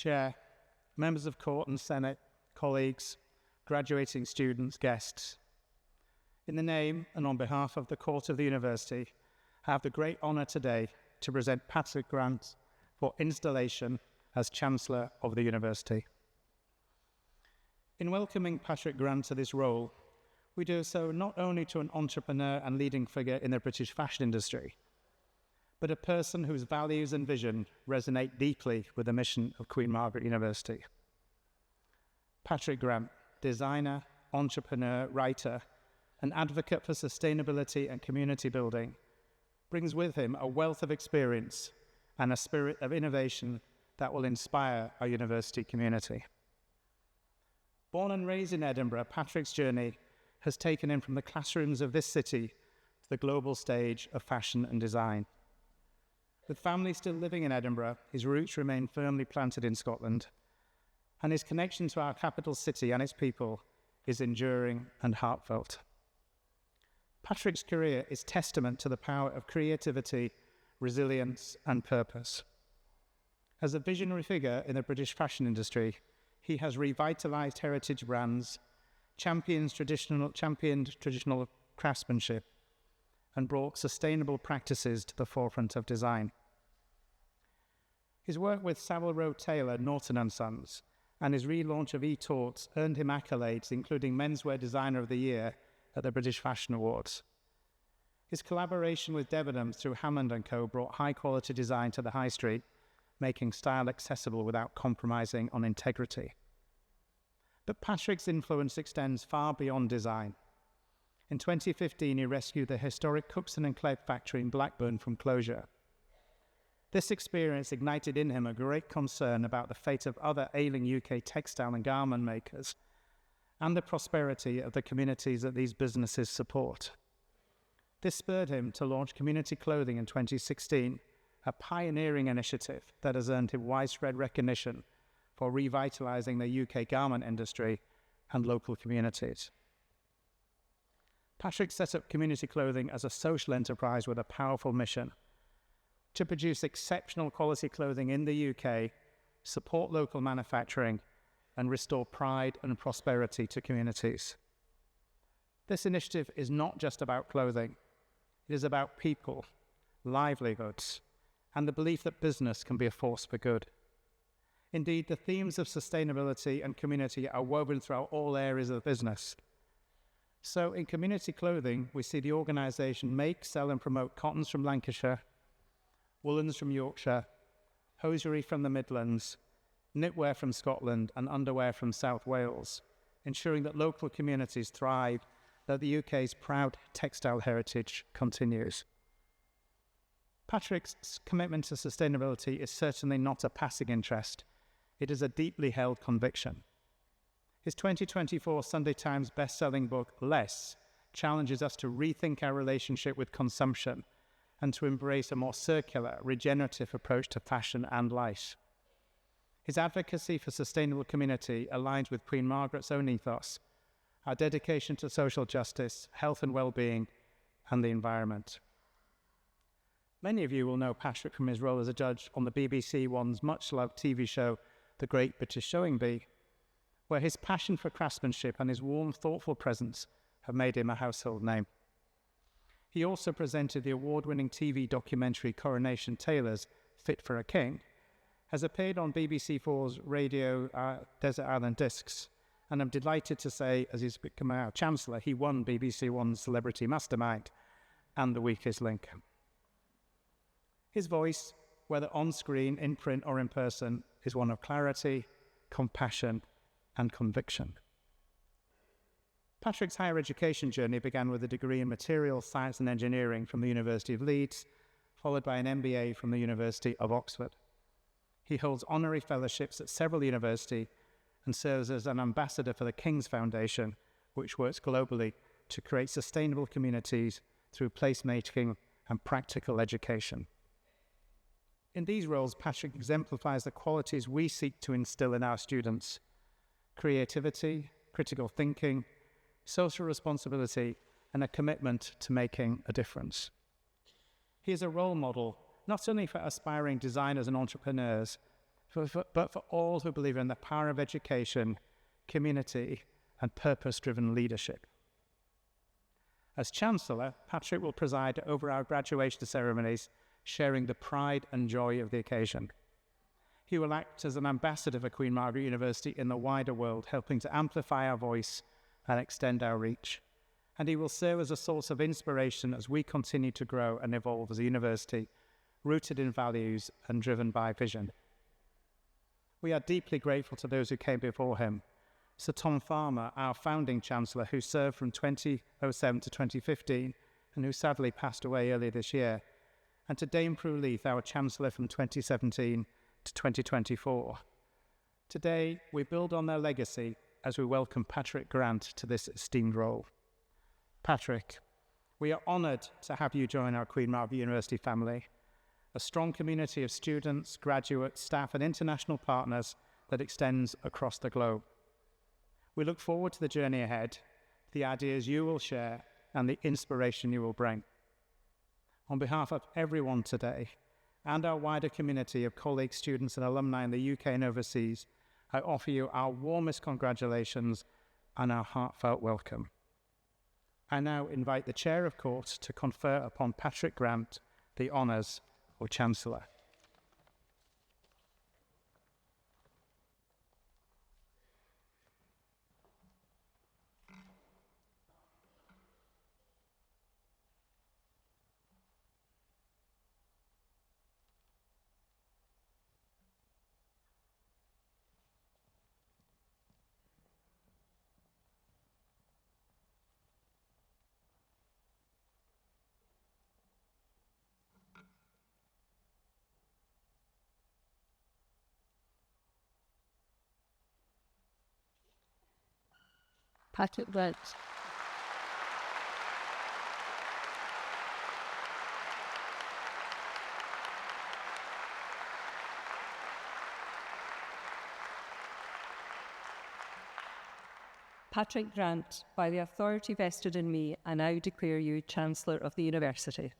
Chair, members of Court and Senate, colleagues, graduating students, guests. In the name and on behalf of the Court of the University, I have the great honour today to present Patrick Grant for installation as Chancellor of the University. In welcoming Patrick Grant to this role, we do so not only to an entrepreneur and leading figure in the British fashion industry, but a person whose values and vision resonate deeply with the mission of Queen Margaret University. Patrick Grant, designer, entrepreneur, writer, and advocate for sustainability and community building, brings with him a wealth of experience and a spirit of innovation that will inspire our university community. Born and raised in Edinburgh, Patrick's journey has taken him from the classrooms of this city to the global stage of fashion and design. With family still living in Edinburgh, his roots remain firmly planted in Scotland, and his connection to our capital city and its people is enduring and heartfelt. Patrick's career is testament to the power of creativity, resilience, and purpose. As a visionary figure in the British fashion industry, he has revitalised heritage brands, championed traditional craftsmanship, and brought sustainable practices to the forefront of design. His work with Savile Row Taylor, Norton & Sons, and his relaunch of eTorts earned him accolades, including Menswear Designer of the Year at the British Fashion Awards. His collaboration with Debenhams through Hammond & Co. brought high-quality design to the high street, making style accessible without compromising on integrity. But Patrick's influence extends far beyond design. In 2015, he rescued the historic Cookson & Clegg factory in Blackburn from closure. This experience ignited in him a great concern about the fate of other ailing UK textile and garment makers and the prosperity of the communities that these businesses support. This spurred him to launch Community Clothing in 2016, a pioneering initiative that has earned him widespread recognition for revitalising the UK garment industry and local communities. Patrick set up Community Clothing as a social enterprise with a powerful mission: to produce exceptional quality clothing in the UK, support local manufacturing, and restore pride and prosperity to communities. This initiative is not just about clothing. It is about people, livelihoods, and the belief that business can be a force for good. Indeed, the themes of sustainability and community are woven throughout all areas of business. So in Community Clothing, we see the organisation make, sell and promote cottons from Lancashire, woolens from Yorkshire, hosiery from the Midlands, knitwear from Scotland and underwear from South Wales, ensuring that local communities thrive, that the UK's proud textile heritage continues. Patrick's commitment to sustainability is certainly not a passing interest. It is a deeply held conviction. His 2024 Sunday Times best-selling book, Less, challenges us to rethink our relationship with consumption and to embrace a more circular, regenerative approach to fashion and life. His advocacy for sustainable community aligns with Queen Margaret's own ethos, our dedication to social justice, health and well-being, and the environment. Many of you will know Patrick from his role as a judge on the BBC One's much-loved TV show, The Great British Showing Bee, where his passion for craftsmanship and his warm, thoughtful presence have made him a household name. He also presented the award-winning TV documentary Coronation Tailors, Fit for a King, has appeared on BBC4's radio Desert Island Discs, and I'm delighted to say, as he's become our Chancellor, he won BBC One's Celebrity Mastermind and The Weakest Link. His voice, whether on screen, in print or in person, is one of clarity, compassion and conviction. Patrick's higher education journey began with a degree in Materials Science and Engineering from the University of Leeds, followed by an MBA from the University of Oxford. He holds honorary fellowships at several universities and serves as an ambassador for the King's Foundation, which works globally to create sustainable communities through placemaking and practical education. In these roles, Patrick exemplifies the qualities we seek to instill in our students: creativity, critical thinking, social responsibility, and a commitment to making a difference. He is a role model not only for aspiring designers and entrepreneurs, but for all who believe in the power of education, community, and purpose-driven leadership. As Chancellor, Patrick will preside over our graduation ceremonies, sharing the pride and joy of the occasion. He will act as an ambassador for Queen Margaret University in the wider world, helping to amplify our voice and extend our reach. And he will serve as a source of inspiration as we continue to grow and evolve as a university, rooted in values and driven by vision. We are deeply grateful to those who came before him. Sir Tom Farmer, our founding Chancellor, who served from 2007 to 2015 and who sadly passed away earlier this year, and to Dame Prue Leith, our Chancellor from 2017 to 2024. Today, we build on their legacy as we welcome Patrick Grant to this esteemed role. Patrick, we are honoured to have you join our Queen Margaret University family, a strong community of students, graduates, staff and international partners that extends across the globe. We look forward to the journey ahead, the ideas you will share and the inspiration you will bring. On behalf of everyone today and our wider community of colleagues, students and alumni in the UK and overseas, I offer you our warmest congratulations and our heartfelt welcome. I now invite the Chair of Court to confer upon Patrick Grant the honours of Chancellor. Patrick Grant. Patrick Grant, by the authority vested in me, I now declare you Chancellor of the University.